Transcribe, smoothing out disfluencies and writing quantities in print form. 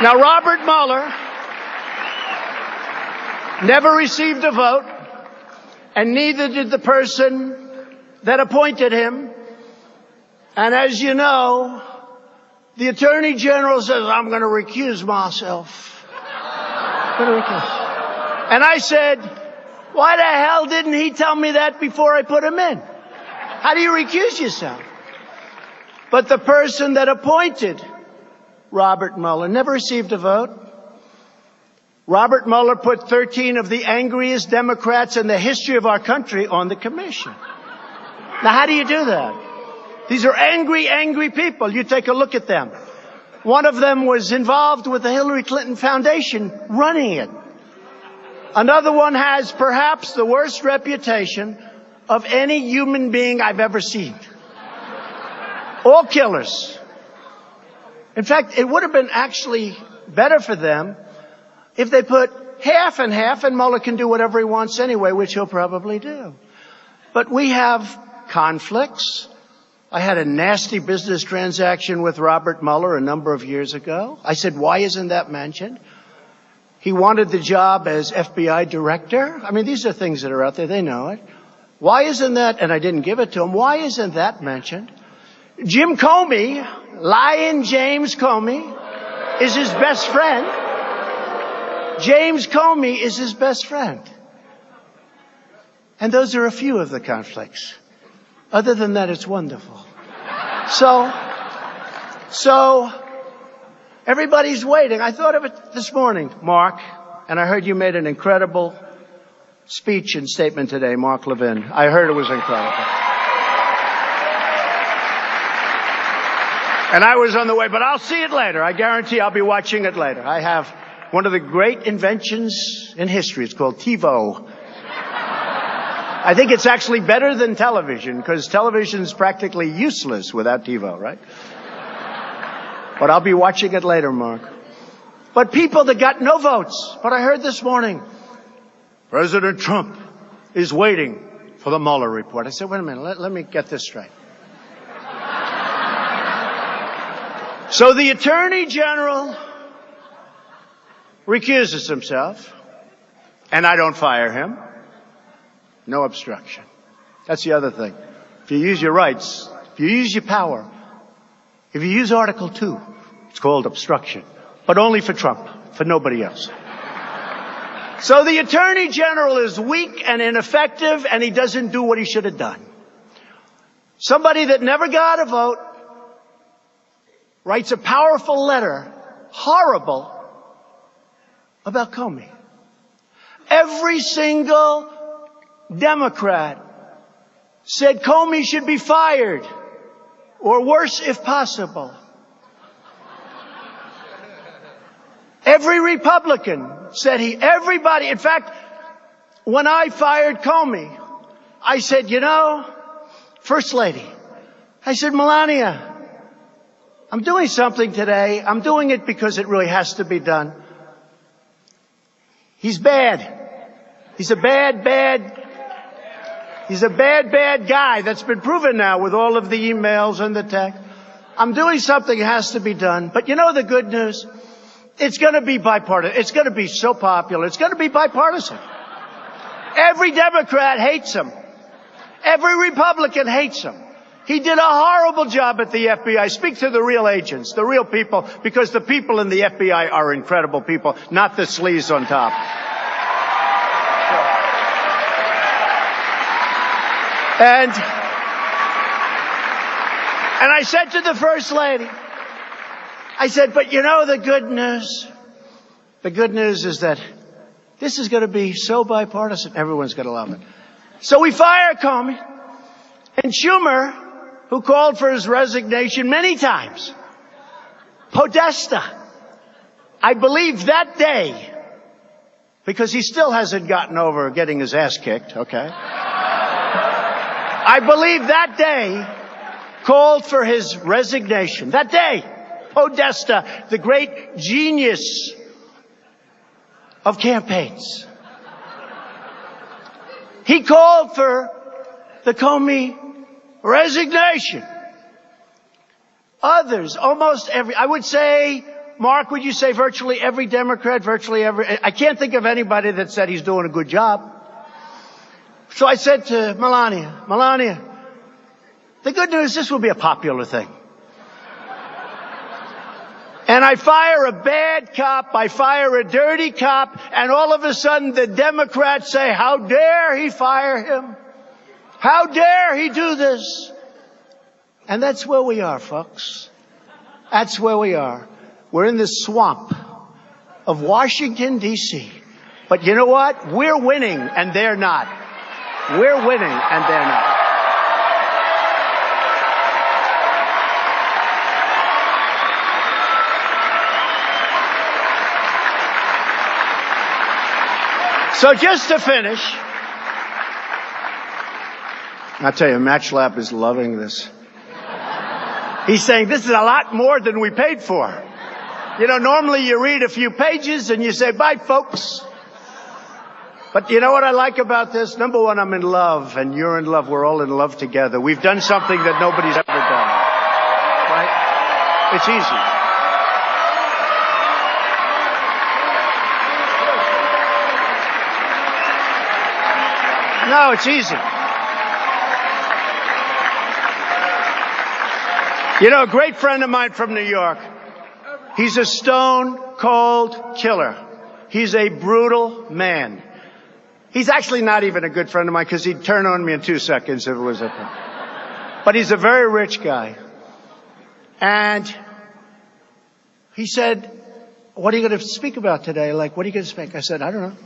Now, Robert Mueller never received a vote, and neither did the person that appointed him. And as you know, the Attorney General says, I'm going to recuse myself. And I said, why the hell didn't he tell me that before I put him in? How do you recuse yourself? But the person that appointed Robert Mueller never received a vote. Robert Mueller put 13 of the angriest Democrats in the history of our country on the commission. Now, how do you do that? These are angry, angry people. You take a look at them. One of them was involved with the Hillary Clinton Foundation running it. Another one has perhaps the worst reputation of any human being I've ever seen. All killers. In fact, it would have been actually better for them if they put half and half, and Mueller can do whatever he wants anyway, which he'll probably do. But we have conflicts. I had a nasty business transaction with Robert Mueller a number of years ago. I said, why isn't that mentioned? He wanted the job as FBI director. I mean, these are things that are out there. They know it. Why isn't that, and I didn't give it to him, why isn't that mentioned? Jim Comey, Lion James Comey, is his best friend. James Comey is his best friend. And those are a few of the conflicts. Other than that, it's wonderful. So everybody's waiting. I thought of it this morning, Mark, and I heard you made an incredible speech and statement today, Mark Levin. I heard it was incredible. And I was on the way, but I'll see it later. I guarantee I'll be watching it later. I have one of the great inventions in history. It's called TiVo. I think it's actually better than television, because television's practically useless without TiVo, right? But I'll be watching it later, Mark. But people that got no votes. But I heard this morning, President Trump is waiting for the Mueller report. I said, wait a minute, let me get this straight. So the Attorney General recuses himself, and I don't fire him. No obstruction. That's the other thing. If you use your rights, if you use your power, if you use Article 2, it's called obstruction. But only for Trump, for nobody else. So the Attorney General is weak and ineffective, and he doesn't do what he should have done. Somebody that never got a vote writes a powerful letter, horrible, about Comey. Every single Democrat said Comey should be fired, or worse if possible. Every Republican said everybody, in fact, when I fired Comey, I said, First Lady, I said, Melania, I'm doing something today. I'm doing it because it really has to be done. He's bad. He's a bad guy. That's been proven now with all of the emails and the text. I'm doing something that has to be done. But the good news? It's going to be bipartisan. It's going to be so popular. It's going to be bipartisan. Every Democrat hates him. Every Republican hates him. He did a horrible job at the FBI. Speak to the real agents, the real people, because the people in the FBI are incredible people, not the sleaze on top. And I said to the First Lady, I said, but the good news? The good news is that this is going to be so bipartisan, everyone's going to love it. So we fire Comey, and Schumer, who called for his resignation many times, Podesta, I believe that day, because he still hasn't gotten over getting his ass kicked, okay? I believe that day called for his resignation. That day, Podesta, the great genius of campaigns, he called for the Comey resignation. Others, almost I would say Mark, would you say virtually every Democrat, I can't think of anybody that said he's doing a good job. So I said to Melania, the good news, this will be a popular thing. And I fire a bad cop, I fire a dirty cop, and all of a sudden the Democrats say, how dare he fire him? How dare he do this? And that's where we are, folks. That's where we are. We're in this swamp of Washington, D.C. But you know what? We're winning and they're not. We're winning and they're not. So just to finish, I'll tell you, Match Lab is loving this. He's saying this is a lot more than we paid for. You know, normally you read a few pages and you say, bye, folks. But you know what I like about this? Number one, I'm in love, and you're in love. We're all in love together. We've done something that nobody's ever done. Right? It's easy. No, it's easy. You know, a great friend of mine from New York, he's a stone cold killer. He's a brutal man. He's actually not even a good friend of mine because he'd turn on me in 2 seconds if it was up there. But he's a very rich guy. And he said, what are you going to speak about today? Like, what are you going to speak? I said, I don't know.